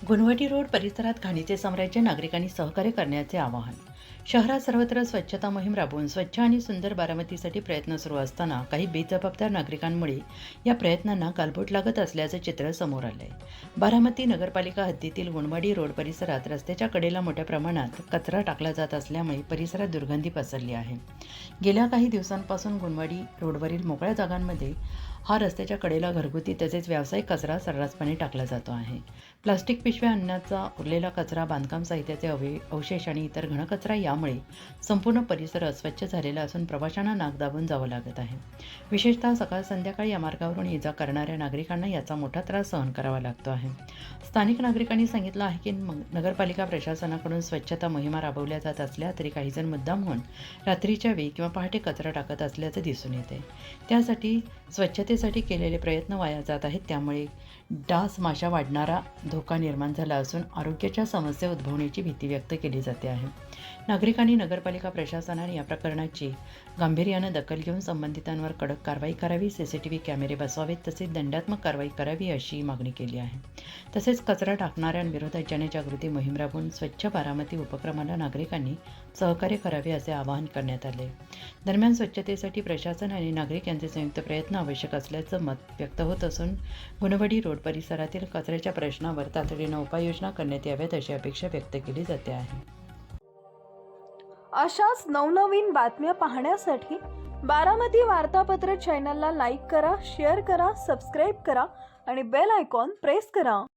गुणवटी road परिसरात घाणीचे साम्राज्य, नागरिकांनी सहकार्य करण्याचे आवाहन. शहरात सर्वत्र स्वच्छता मोहीम राबवून स्वच्छ आणि सुंदर बारामतीसाठी प्रयत्न सुरू असताना काही बेजबाबदार नागरिकांमुळे या प्रयत्नांना गालबोट लागत असल्याचं चित्र समोर आलंय. बारामती नगरपालिका हद्दीतील गुणवाडी रोड परिसरात रस्त्याच्या कडेला मोठ्या प्रमाणात कचरा टाकला जात असल्यामुळे परिसरात दुर्गंधी पसरली आहे. गेल्या काही दिवसांपासून गुणवाडी रोडवरील मोकळ्या जागांमध्ये हा रस्त्याच्या कडेला घरगुती तसेच व्यावसायिक कचरा सर्रासपणे टाकला जातो आहे. प्लास्टिक पिशव्या, अन्नाचा उरलेला कचरा, बांधकाम साहित्याचे अवशेष आणि इतर घनकचरा यामुळे संपूर्ण परिसर अस्वच्छ झालेला असून प्रवाशांना नाक दाबून जावं लागत आहे. विशेषतः सकाळ संध्याकाळी या मार्गावरून ये-जा करणाऱ्या नागरिकांना याचा मोठा त्रास सहन करावा लागतो आहे. स्थानिक नागरिकांनी सांगितलं आहे की नगरपालिका प्रशासनाकडून स्वच्छता मोहिमा राबवल्या जात असल्या तरी काहीजण मुद्दाम होऊन रात्रीच्या वेळी किंवा पहाटे कचरा टाकत असल्याचं दिसून येते. त्यासाठी स्वच्छतेसाठी केलेले प्रयत्न वाया जात आहेत. त्यामुळे डास, माशा वाढणारा धोका निर्माण झाला असून आरोग्याच्या समस्या उद्भवण्याची भीती व्यक्त केली जाते आहे. नागरिकांनी नगरपालिका प्रशासनाने या प्रकरणाची गांभीर्यानं दखल घेऊन संबंधितांवर कडक कारवाई करावी, CCTV कॅमेरे बसवावेत तसेच दंडात्मक कारवाई करावी अशी मागणी केली आहे. तसेच कचरा टाकणाऱ्यांविरोधात जनजागृती मोहीम राबवून स्वच्छ बारामती उपक्रमाला नागरिकांनी सहकार्य करावे असे आवाहन करण्यात आले. दरम्यान स्वच्छतेसाठी प्रशासन आणि नागरिक यांचे संयुक्त प्रयत्न आवश्यक असल्याचं मत व्यक्त होत असून गुणवडी रोड परिसरातील कचऱ्याच्या प्रश्नावर तातडीनं उपाययोजना करण्यात याव्यात अशी अपेक्षा व्यक्त केली जाते आहे. अशाच नवनवीन बातम्या पाहण्यासाठी बारामती वार्तापत्र चॅनलला लाईक करा, शेअर करा, सबस्क्राईब करा आणि बेल आयकॉन प्रेस करा.